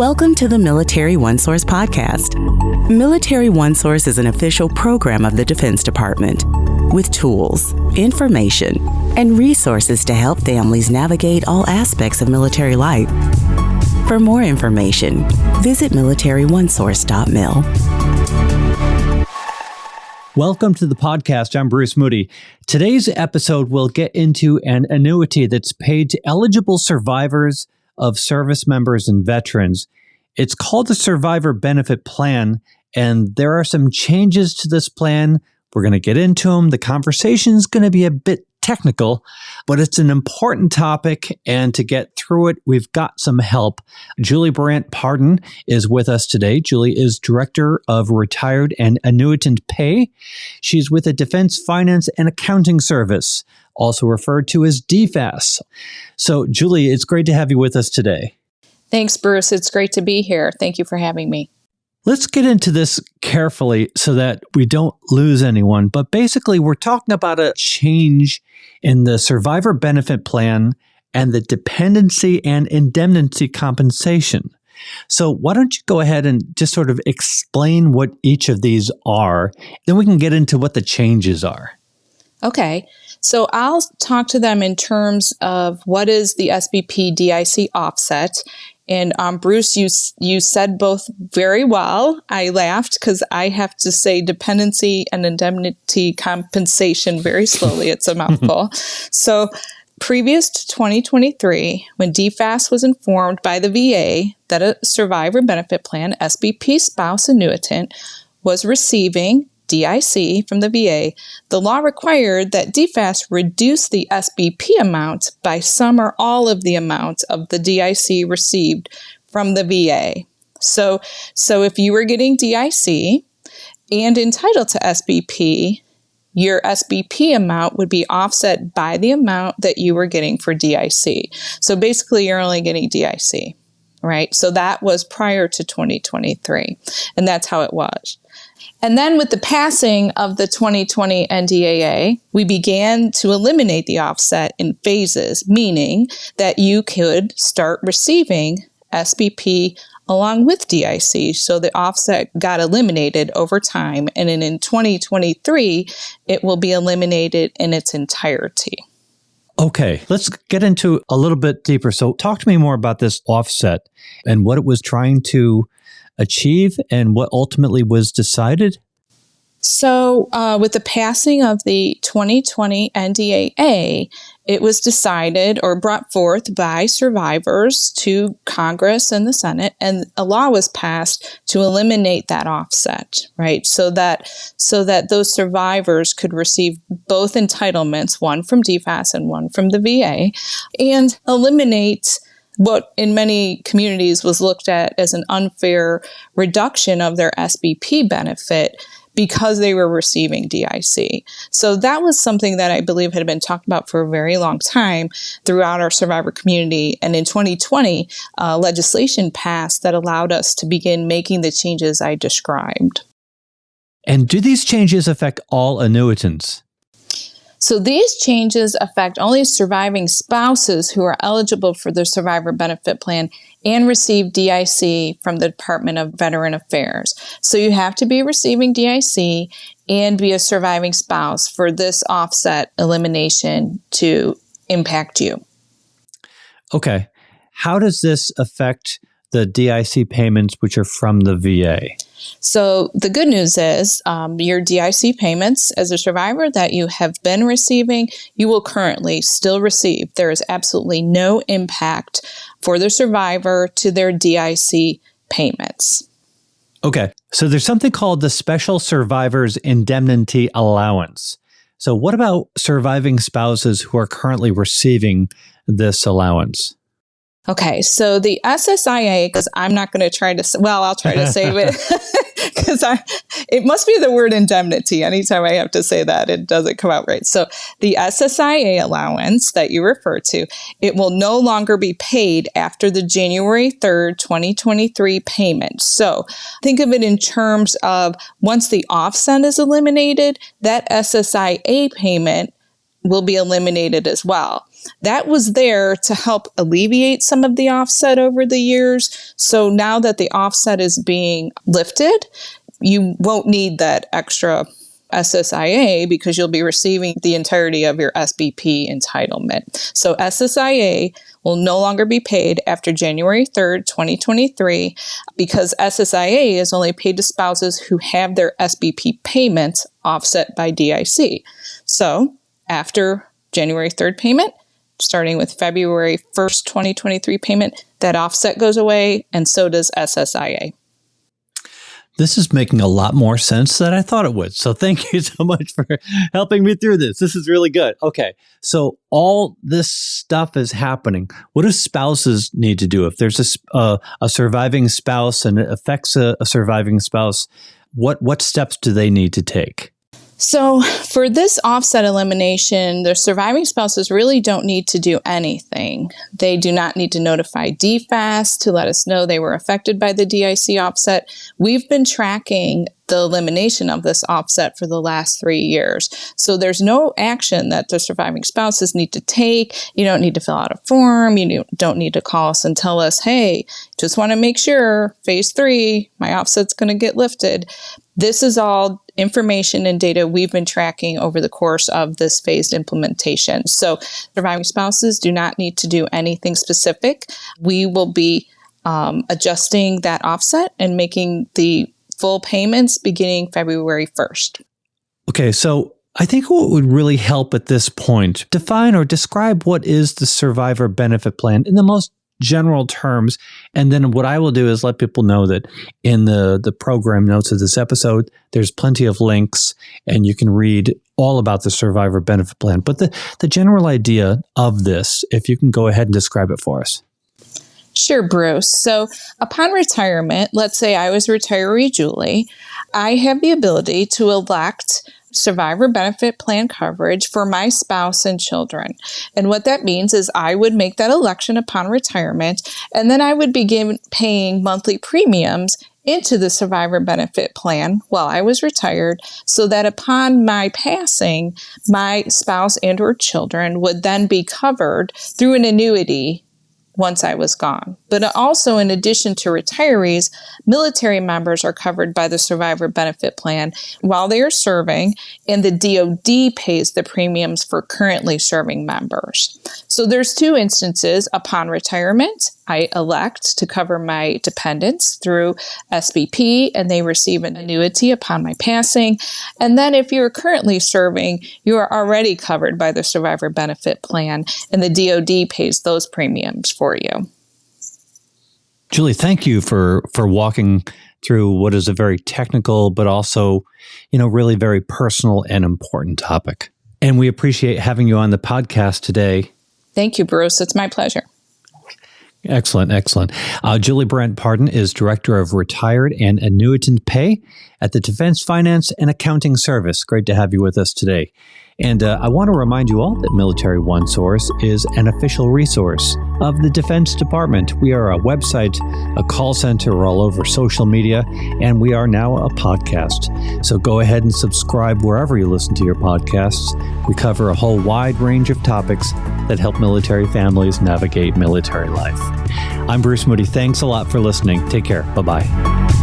Welcome to the Military OneSource podcast. Military OneSource is an official program of the Defense Department with tools, information, and resources to help families navigate all aspects of military life. For more information, visit MilitaryOneSource.mil. Welcome to the podcast. I'm Bruce Moody. Today's episode will get into an annuity that's paid to eligible survivors of service members and veterans. It's called the Survivor Benefit Plan, and there are some changes to this plan. We're going to get into them. The conversation is going to be a bit technical, but it's an important topic, and to get through it, we've got some help. Julie Burandt-Partin is with us today. Julie is Director of Retired and Annuitant Pay. She's with the Defense Finance and Accounting Service, also referred to as DFAS. So, Julie, it's great to have you with us today. Thanks, Bruce. It's great to be here. Thank you for having me. Let's get into this carefully so that we don't lose anyone. But basically, we're talking about a change in the Survivor Benefit Plan and the Dependency and Indemnity Compensation. So why don't you go ahead and just sort of explain what each of these are, then we can get into what the changes are. Okay, so I'll talk to them in terms of what is the SBP DIC offset. And Bruce, you said both very well. I laughed because I have to say dependency and indemnity compensation very slowly. It's a mouthful. So previous to 2023, when DFAS was informed by the VA that a survivor benefit plan, SBP spouse annuitant, was receiving DIC from the VA, the law required that DFAS reduce the SBP amount by some or all of the amount of the DIC received from the VA. So if you were getting DIC and entitled to SBP, your SBP amount would be offset by the amount that you were getting for DIC. So basically, you're only getting DIC, right? So that was prior to 2023, and that's how it was. And then with the passing of the 2020 NDAA, we began to eliminate the offset in phases, meaning that you could start receiving SBP along with DIC. So the offset got eliminated over time. And then in 2023, it will be eliminated in its entirety. Okay, let's get into a little bit deeper. So talk to me more about this offset and what it was trying to achieve and what ultimately was decided? So with the passing of the 2020 NDAA, it was decided or brought forth by survivors to Congress and the Senate, and a law was passed to eliminate that offset, right? So that those survivors could receive both entitlements, one from DFAS and one from the VA, and eliminate what in many communities was looked at as an unfair reduction of their SBP benefit because they were receiving DIC. So that was something that I believe had been talked about for a very long time throughout our survivor community. And in 2020, legislation passed that allowed us to begin making the changes I described. And do these changes affect all annuitants? So these changes affect only surviving spouses who are eligible for the Survivor Benefit Plan and receive DIC from the Department of Veteran Affairs. So you have to be receiving DIC and be a surviving spouse for this offset elimination to impact you. Okay. How does this affect the DIC payments which are from the VA? So the good news is your DIC payments as a survivor that you have been receiving, you will currently still receive. There is absolutely no impact for the survivor to their DIC payments. Okay. So there's something called the Special Survivor's Indemnity Allowance. So what about surviving spouses who are currently receiving this allowance? Okay, so the SSIA, because I'm not going to try to, well, I'll try to save it, because it must be the word indemnity. Anytime I have to say that, it doesn't come out right. So the SSIA allowance that you refer to, it will no longer be paid after the January 3rd, 2023 payment. So think of it in terms of once the offset is eliminated, that SSIA payment will be eliminated as well. That was there to help alleviate some of the offset over the years. So now that the offset is being lifted, you won't need that extra SSIA because you'll be receiving the entirety of your SBP entitlement. So SSIA will no longer be paid after January 3rd, 2023, because SSIA is only paid to spouses who have their SBP payments offset by DIC. So after January 3rd payment, starting with February 1st, 2023 payment, that offset goes away, and so does SSIA. This is making a lot more sense than I thought it would. So thank you so much for helping me through this. This is really good. Okay. So all this stuff is happening. What do spouses need to do? If there's a surviving spouse and it affects a surviving spouse, what steps do they need to take? So for this offset elimination, the surviving spouses really don't need to do anything. They do not need to notify DFAS to let us know they were affected by the DIC offset. We've been tracking the elimination of this offset for the last 3 years. So there's no action that the surviving spouses need to take. You don't need to fill out a form. You don't need to call us and tell us, hey, just want to make sure phase 3, my offset's going to get lifted. This is all information and data we've been tracking over the course of this phased implementation. So surviving spouses do not need to do anything specific. We will be adjusting that offset and making the full payments beginning February 1st. Okay, so I think what would really help at this point, define or describe what is the survivor benefit plan in the most general terms. And then what I will do is let people know that in the program notes of this episode, there's plenty of links and you can read all about the survivor benefit plan. But the general idea of this, if you can go ahead and describe it for us. Sure, Bruce. So upon retirement, let's say I was retiree Julie, I have the ability to elect survivor benefit plan coverage for my spouse and children. And what that means is I would make that election upon retirement, and then I would begin paying monthly premiums into the survivor benefit plan while I was retired, so that upon my passing, my spouse and or children would then be covered through an annuity once I was gone. But also, in addition to retirees, military members are covered by the survivor benefit plan while they are serving, and the DoD pays the premiums for currently serving members. So there's 2 instances. Upon retirement, I elect to cover my dependents through SBP, and they receive an annuity upon my passing. And then if you're currently serving, you are already covered by the survivor benefit plan, and the DoD pays those premiums for you. Julie, thank you for walking through what is a very technical, but also, really very personal and important topic. And we appreciate having you on the podcast today. Thank you, Bruce. It's my pleasure. Excellent, excellent. Julie Burandt-Partin is Director of Retired and Annuitant Pay at the Defense Finance and Accounting Service. Great to have you with us today. And I want to remind you all that Military OneSource is an official resource of the Defense Department. We are a website, a call center, we're all over social media, and we are now a podcast. So go ahead and subscribe wherever you listen to your podcasts. We cover a whole wide range of topics that help military families navigate military life. I'm Bruce Moody. Thanks a lot for listening. Take care. Bye-bye.